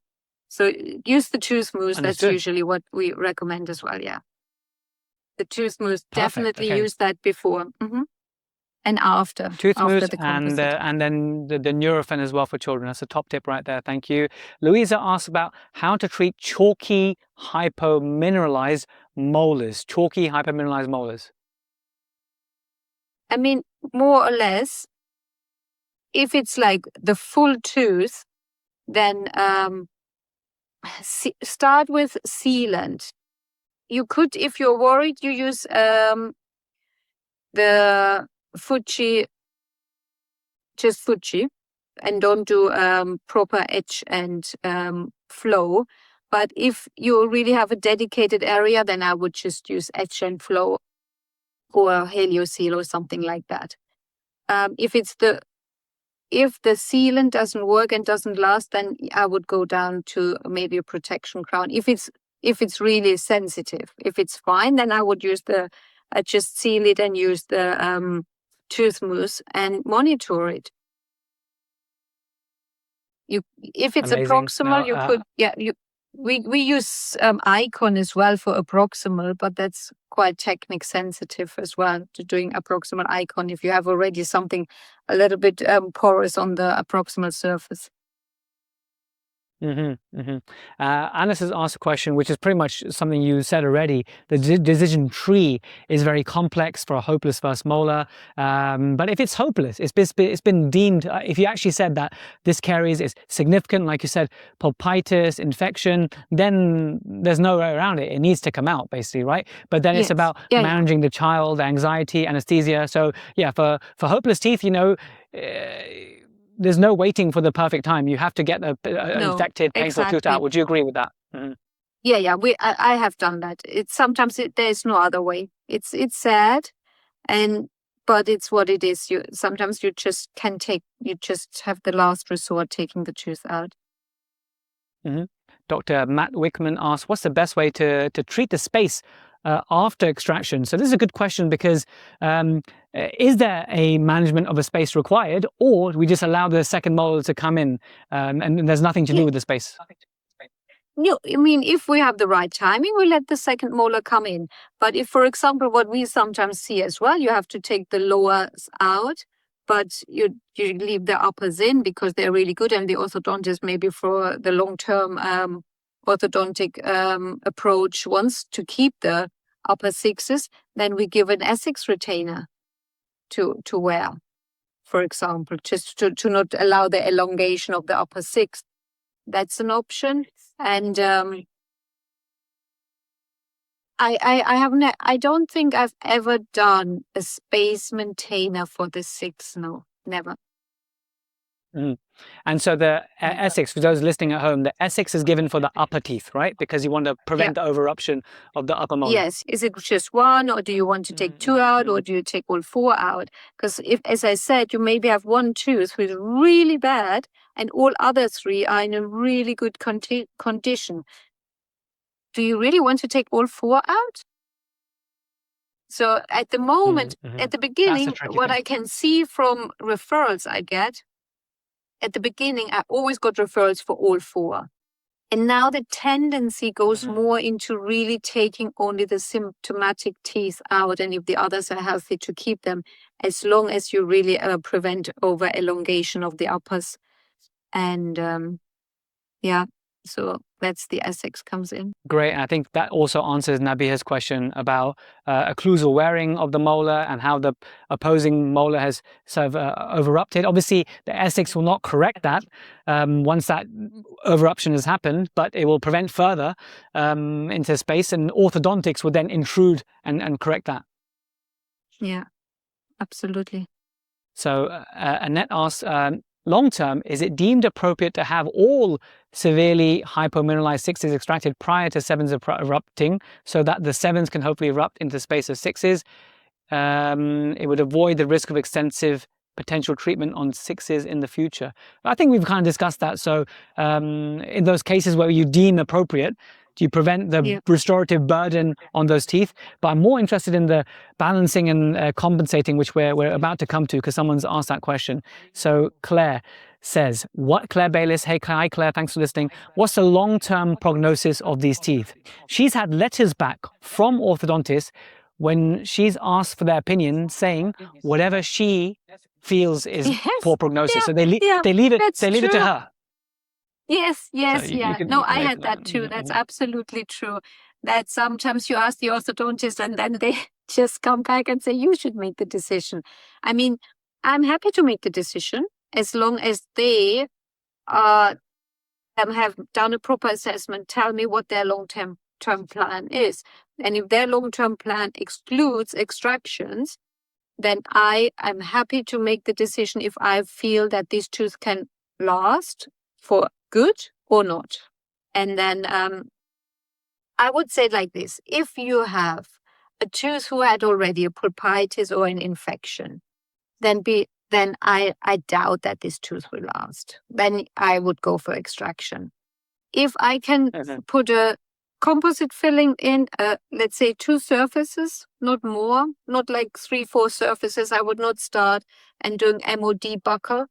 So use the tooth mousse. Understood. That's usually what we recommend as well. Yeah, the tooth mousse. Perfect. Definitely use that before and after. Tooth mousse the and then the Nurofen as well for children. That's a top tip right there. Thank you. Louisa asked about how to treat chalky hypomineralized molars. Chalky hypomineralized molars. I mean, more or less, if it's like the full tooth, then start with sealant. You could, if you're worried, you use the Fuji, just Fuji, and don't do proper etch and flow. But if you really have a dedicated area, then I would just use etch and flow or HelioSeal or something like that. If the sealant doesn't work and doesn't last, then I would go down to maybe a protection crown. If it's really sensitive, if it's fine, then I would use just seal it and use the tooth mousse and monitor it. If it's amazing. Proximal, you could we use Icon as well for proximal, but that's quite technique sensitive as well, to doing proximal Icon if you have already something a little bit porous on the proximal surface. Anis has asked a question, which is pretty much something you said already. The decision tree is very complex for a hopeless first molar. But if it's hopeless, it's been deemed, if you actually said that this caries is significant, like you said, pulpitis, infection, then there's no way around it. It needs to come out, basically, right? But then it's about managing the child, anesthesia, anesthesia. So yeah, for hopeless teeth, there's no waiting for the perfect time. You have to get the infected, painful tooth out. Would you agree with that? Yeah. I have done that. There's no other way. It's sad, but it's what it is. Sometimes you just have the last resort taking the tooth out. Mm-hmm. Dr. Matt Wickman asks, what's the best way to treat the space after extraction? So this is a good question because is there a management of a space required, or we just allow the second molar to come in and there's nothing to do with the space? No, I mean, if we have the right timing, we let the second molar come in. But if, for example, what we sometimes see as well, you have to take the lowers out, but you leave the uppers in because they're really good. And the orthodontist, maybe for the long-term orthodontic approach, wants to keep the upper sixes, then we give an Essex retainer to wear, for example, just to not allow the elongation of the upper six. That's an option. And I don't think I've ever done a space maintainer for the six. No, never. And so the Essex, for those listening at home, the Essex is given for the upper teeth, right? Because you want to prevent the overruption of the upper molar. Yes. Is it just one, or do you want to take two out, or do you take all four out? Because if, as I said, you maybe have one tooth which is really bad and all other three are in a really good condition. Do you really want to take all four out? So at the moment, at the beginning, what I can see from referrals I get, at the beginning, I always got referrals for all four. And now the tendency goes more into really taking only the symptomatic teeth out, and if the others are healthy, to keep them, as long as you really prevent over elongation of the uppers. And so that's the Essex comes in. Great. I think that also answers Nabiha's question about occlusal wearing of the molar and how the opposing molar has sort of overrupted. Obviously, the Essex will not correct that once that overruption has happened, but it will prevent further into space, and orthodontics will then intrude and correct that. Yeah, absolutely. So Annette asks, long term, is it deemed appropriate to have all severely hypomineralized sixes extracted prior to sevens erupting so that the sevens can hopefully erupt into the space of sixes? It would avoid the risk of extensive potential treatment on sixes in the future. I think we've kind of discussed that. So in those cases where you deem appropriate, do you prevent the restorative burden on those teeth? But I'm more interested in the balancing and compensating, which we're about to come to because someone's asked that question. So Claire says, Claire Bayliss, hey, hi Claire, thanks for listening. What's the long-term prognosis of these teeth? She's had letters back from orthodontists when she's asked for their opinion, saying whatever she feels is poor prognosis. So they leave it to her. Yes, I had that too. That's absolutely true. That sometimes you ask the orthodontist and then they just come back and say, you should make the decision. I mean, I'm happy to make the decision as long as they have done a proper assessment, tell me what their long-term plan is. And if their long-term plan excludes extractions, then I'm happy to make the decision if I feel that these tooth can last for good or not. And then I would say it like this. If you have a tooth who had already a pulpitis or an infection, then I doubt that this tooth will last. Then I would go for extraction. If I can put a composite filling in, let's say 2 surfaces, not more, not like 3-4 surfaces, I would not start and doing MOD buckle.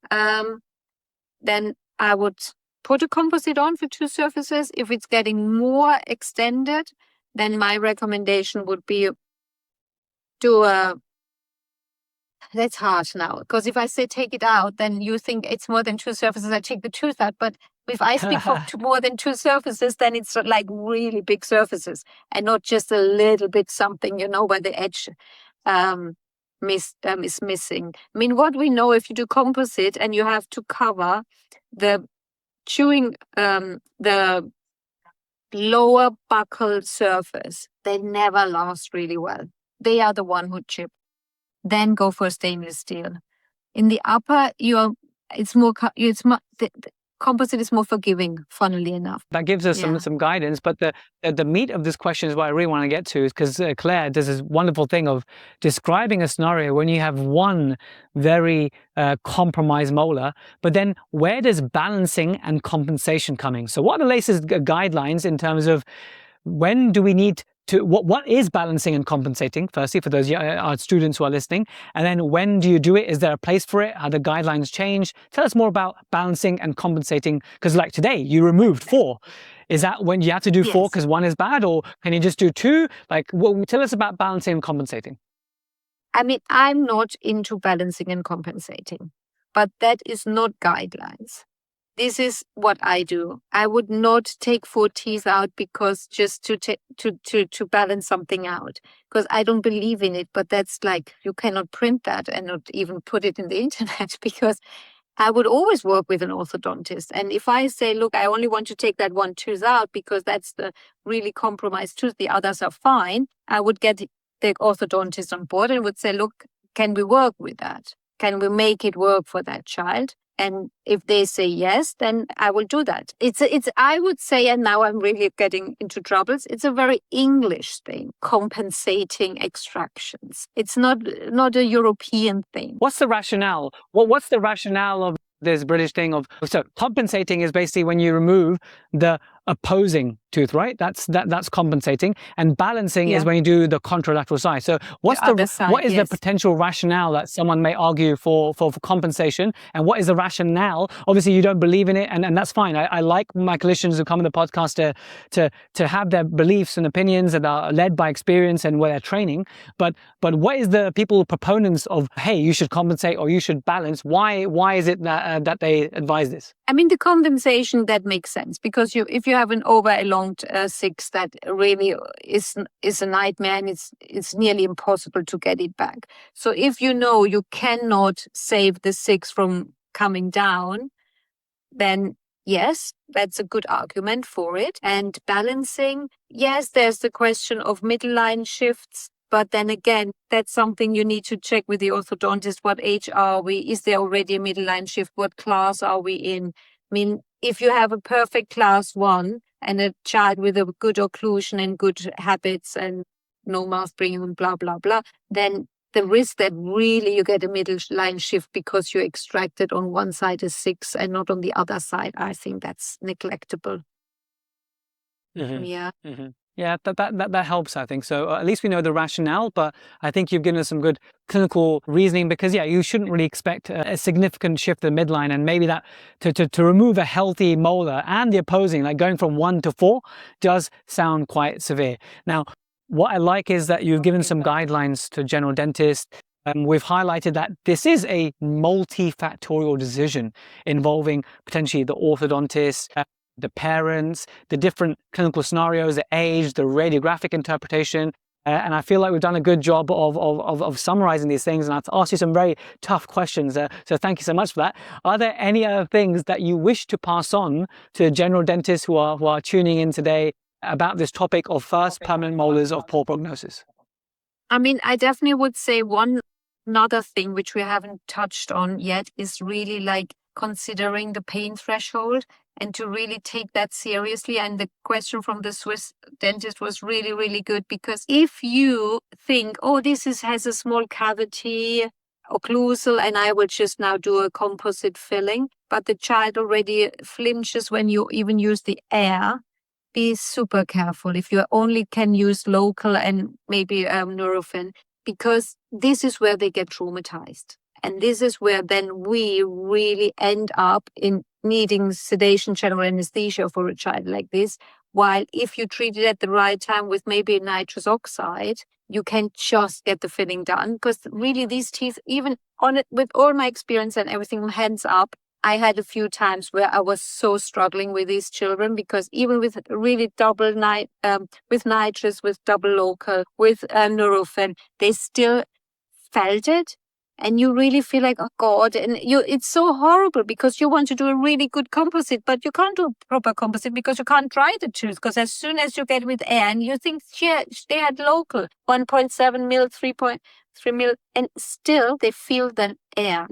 Then I would put a composite on for 2 surfaces. If it's getting more extended, then my recommendation would be that's harsh now, because if I say take it out, then you think it's more than 2 surfaces, I take the tooth out. But if I speak for more than 2 surfaces, then it's like really big surfaces and not just a little bit something, where the edge is missing. I mean, what we know, if you do composite and you have to cover the chewing, the lower buccal surface, they never last really well. They are the one who chip. Then go for stainless steel. In the upper, the composite is more forgiving, funnily enough. That gives us Yeah. some guidance. But the meat of this question is what I really want to get to, is because Claire does this wonderful thing of describing a scenario when you have one very compromised molar, but then where does balancing and compensation coming? So what are the latest guidelines in terms of when do we need to, what is balancing and compensating, firstly, for those our students who are listening, and then when do you do it? Is there a place for it? How the guidelines change? Tell us more about balancing and compensating, because like today, you removed 4. Is that when you have to do 4 Yes. because 1 is bad, or can you just do 2? Like, tell us about balancing and compensating. I mean, I'm not into balancing and compensating, but that is not guidelines. This is what I do. I would not take 4 teeth out because just to balance something out, because I don't believe in it. But that's like, you cannot print that and not even put it in the internet, because I would always work with an orthodontist. And if I say, look, I only want to take that 1 tooth out because that's the really compromised tooth, the others are fine, I would get the orthodontist on board and would say, look, can we work with that? Can we make it work for that child? And if they say yes, then I will do that. It's I would say, and now I'm really getting into troubles, it's a very English thing, compensating extractions. It's not a European thing. What's the rationale? What's the rationale of this British thing of, so compensating is basically when you remove the opposing tooth, right? That's compensating, and balancing is when you do the contralateral side. So what's what is the potential rationale that someone may argue for compensation, and what is the rationale? Obviously you don't believe in it, and that's fine. I like my clinicians who come on the podcast to have their beliefs and opinions that are led by experience and where they're training, but what is the proponents of, hey, you should compensate or you should balance? Why is it that they advise this? I mean, the compensation, that makes sense, because if you have an over-elonged 6, that really is a nightmare, and it's nearly impossible to get it back. So if you know you cannot save the 6 from coming down, then yes, that's a good argument for it. And balancing, yes, there's the question of middle line shifts. But then again, that's something you need to check with the orthodontist. What age are we? Is there already a middle line shift? What class are we in? I mean, if you have a perfect class 1 and a child with a good occlusion and good habits and no mouth bringing and blah, blah, blah, then the risk that really you get a middle line shift because you extracted on one side a 6 and not on the other side, I think that's neglectable. Mm-hmm. Yeah. Mm-hmm. Yeah, that helps, I think. So at least we know the rationale, but I think you've given us some good clinical reasoning, because you shouldn't really expect a significant shift in the midline, and maybe that to remove a healthy molar and the opposing, like going from 1 to 4, does sound quite severe. Now, what I like is that you've given some guidelines to general dentists. We've highlighted that this is a multifactorial decision involving potentially the orthodontist, the parents, the different clinical scenarios, the age, the radiographic interpretation. And I feel like we've done a good job of summarizing these things, and I've asked you some very tough questions. So thank you so much for that. Are there any other things that you wish to pass on to general dentists who are tuning in today about this topic of first permanent molars of poor prognosis? I mean, I definitely would say another thing which we haven't touched on yet is really like considering the pain threshold, and to really take that seriously. And the question from the Swiss dentist was really, really good, because if you think, oh, this has a small cavity, occlusal, and I will just now do a composite filling, but the child already flinches when you even use the air, be super careful if you only can use local and maybe Nurofen, because this is where they get traumatized. And this is where then we really end up in needing sedation, general anesthesia for a child like this. While if you treat it at the right time with maybe nitrous oxide, you can just get the filling done. Because really these teeth, even on it, with all my experience and everything, hands up, I had a few times where I was so struggling with these children, because even with really double with nitrous, with double local, with Nurofen, they still felt it. And you really feel like, oh God, and it's so horrible, because you want to do a really good composite, but you can't do a proper composite because you can't dry the tooth. Because as soon as you get with air and you think, yeah, they had local 1.7 mil, 3.3 mil, and still they feel the air.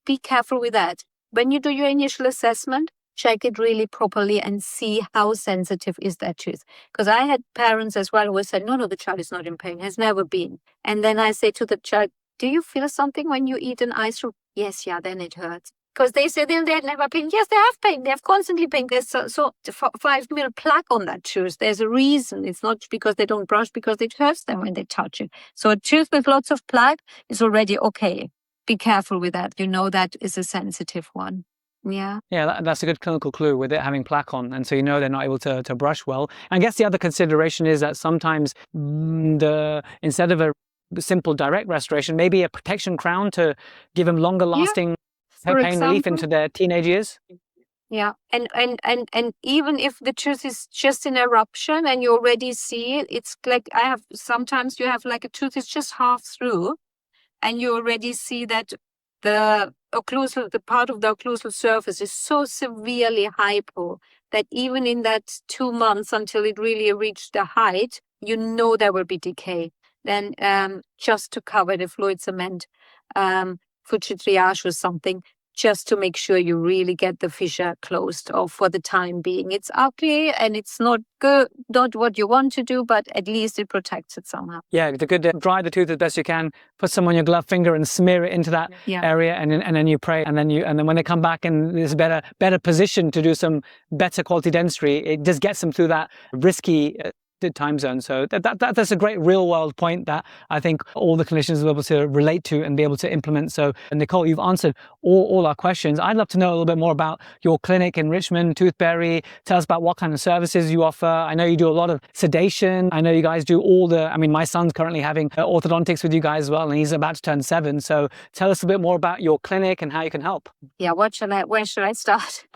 Be careful with that. When you do your initial assessment, check it really properly and see how sensitive is that tooth. Because I had parents as well who said, no, the child is not in pain, has never been. And then I say to the child, do you feel something when you eat an ice cream? Yes, yeah, then it hurts. Because they say they had never pain. Yes, they have pain. They have constantly pain. There's 5 mil plaque on that tooth. There's a reason. It's not because they don't brush, because it hurts them when they touch it. So a tooth with lots of plaque is already okay. Be careful with that. You know that is a sensitive one. Yeah. Yeah, that's a good clinical clue with it having plaque on. And so you know they're not able to brush well. And I guess the other consideration is that sometimes instead of a simple direct restoration, maybe a protection crown to give them longer lasting pain relief into their teenage years. Yeah, and even if the tooth is just an eruption and you already see it, it's like sometimes you have like a tooth is just half through, and you already see that the part of the occlusal surface is so severely hypo that even in that 2 months until it really reached the height, you know there will be decay. Then just to cover the fluid cement, Fuji triage or something, just to make sure you really get the fissure closed off for the time being. It's ugly and it's not good, not what you want to do, but at least it protects it somehow. Yeah, it's good to dry the tooth as best you can, put some on your glove finger and smear it into that area, and then you pray, and then when they come back in this better position to do some better quality dentistry, it just gets them through that risky time zone. So that's a great real world point that I think all the clinicians will be able to relate to and be able to implement. So Nicole, you've answered all our questions. I'd love to know a little bit more about your clinic in Richmond, Toothbeary. Tell us about what kind of services you offer. I know you do a lot of sedation. I know you guys do my son's currently having orthodontics with you guys as well, and he's about to turn 7. So tell us a bit more about your clinic and how you can help. Yeah, where should I start?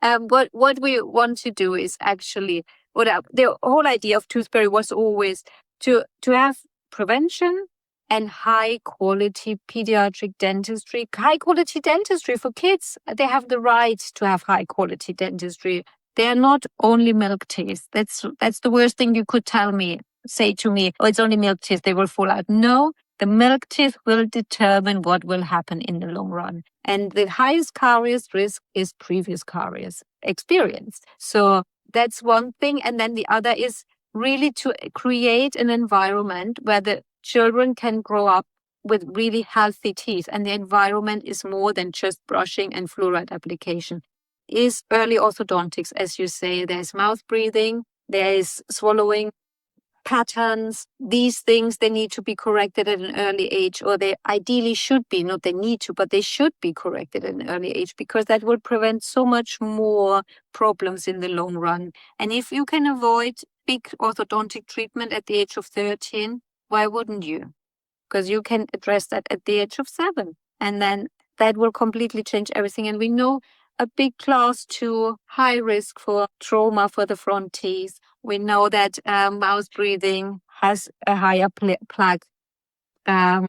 What we want to do is actually, the whole idea of Toothbeary was always to have prevention and high quality pediatric dentistry, high quality dentistry for kids. They have the right to have high quality dentistry. They are not only milk teeth. That's the worst thing you could say to me, oh, it's only milk teeth, they will fall out. No, the milk teeth will determine what will happen in the long run. And the highest caries risk is previous caries experience. So that's one thing. And then the other is really to create an environment where the children can grow up with really healthy teeth. And the environment is more than just brushing and fluoride application. Is early orthodontics, as you say. There's mouth breathing, there is swallowing patterns. These things, they need to be corrected at an early age, or they ideally should be, not they need to, but they should be corrected at an early age, because that will prevent so much more problems in the long run. And if you can avoid big orthodontic treatment at the age of 13, why wouldn't you? Because you can address that at the age of 7. And then that will completely change everything. And we know a big class 2 high risk for trauma for the front teeth. We know that mouth breathing has a higher plaque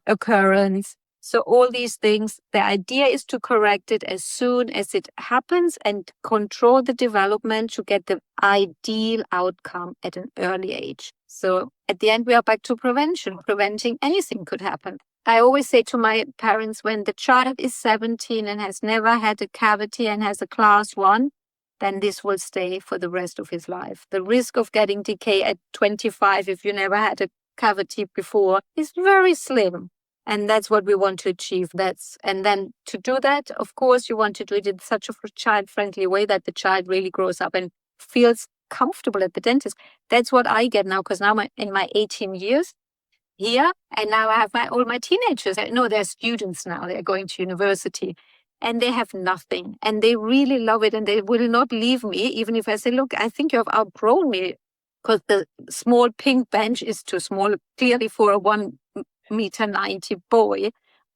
occurrence. So all these things, the idea is to correct it as soon as it happens and control the development to get the ideal outcome at an early age. So at the end, we are back to prevention. Preventing anything could happen. I always say to my parents, when the child is 17 and has never had a cavity and has a class 1, then this will stay for the rest of his life. The risk of getting decay at 25, if you never had a cavity before, is very slim. And that's what we want to achieve. And then to do that, of course, you want to do it in such a child-friendly way that the child really grows up and feels comfortable at the dentist. That's what I get now, because now I'm in my 18 years here, and now I have all my teenagers. No, they're students now. They're going to university. And they have nothing, and they really love it, and they will not leave me, even if I say, look, I think you have outgrown me, because the small pink bench is too small, clearly for a 1.90 m boy,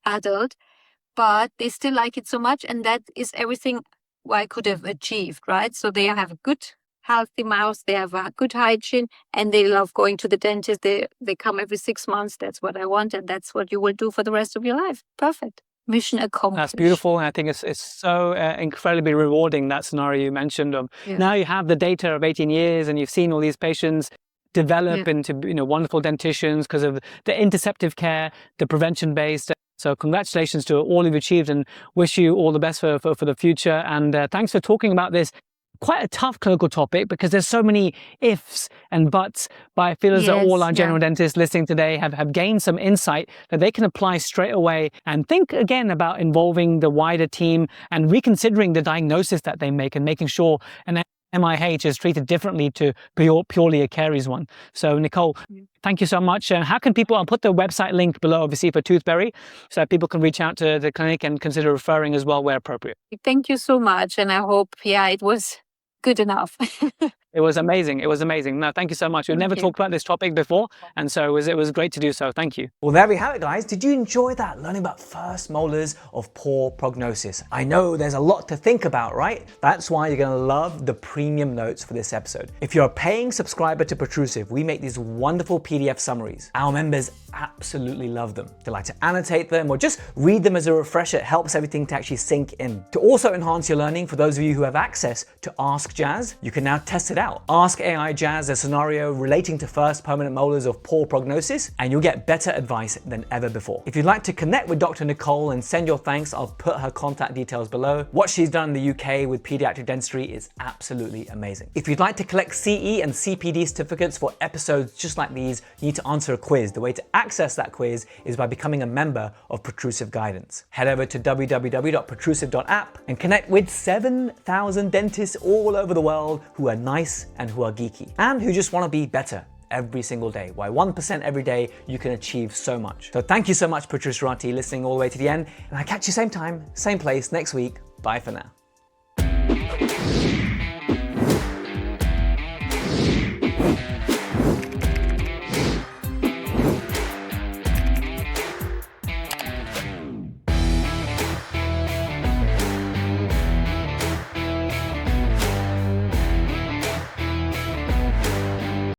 adult, but they still like it so much, and that is everything I could have achieved, right? So they have a good, healthy mouth, they have a good hygiene, and they love going to the dentist. They come every 6 months. That's what I want, and that's what you will do for the rest of your life. Perfect. Mission accomplished. That's beautiful. And I think it's so incredibly rewarding, that scenario you mentioned. Now you have the data of 18 years and you've seen all these patients develop into wonderful dentitions because of the interceptive care, the prevention based. So congratulations to all you've achieved, and wish you all the best for the future. And thanks for talking about this quite a tough clinical topic, because there's so many ifs and buts, but I feel as though all our general dentists listening today have gained some insight that they can apply straight away, and think again about involving the wider team and reconsidering the diagnosis that they make, and making sure an MIH is treated differently to purely a caries one. So Nicole, thank you so much. And how can people, I'll put the website link below obviously for Toothbeary, so that people can reach out to the clinic and consider referring as well where appropriate. Thank you so much. And I hope, it was good enough. It was amazing. It was amazing. No, thank you so much. We've never talked about this topic before, and so it was great to do so. Thank you. Well, there we have it, guys. Did you enjoy that? Learning about first molars of poor prognosis. I know there's a lot to think about, right? That's why you're going to love the premium notes for this episode. If you're a paying subscriber to Protrusive, we make these wonderful PDF summaries. Our members absolutely love them. They like to annotate them or just read them as a refresher. It helps everything to actually sink in. To also enhance your learning, for those of you who have access to Ask Jazz, you can now test it out. Ask AI Jazz a scenario relating to first permanent molars of poor prognosis, and you'll get better advice than ever before. If you'd like to connect with Dr. Nicole and send your thanks, I'll put her contact details below. What she's done in the UK with pediatric dentistry is absolutely amazing. If you'd like to collect CE and CPD certificates for episodes just like these, you need to answer a quiz. The way to access that quiz is by becoming a member of Protrusive Guidance. Head over to www.protrusive.app and connect with 7,000 dentists all over the world who are nice and who are geeky, and who just want to be better every single day. Why 1% every day, you can achieve so much. So thank you so much, Protruserati, listening all the way to the end, and I'll catch you same time, same place next week. Bye for now.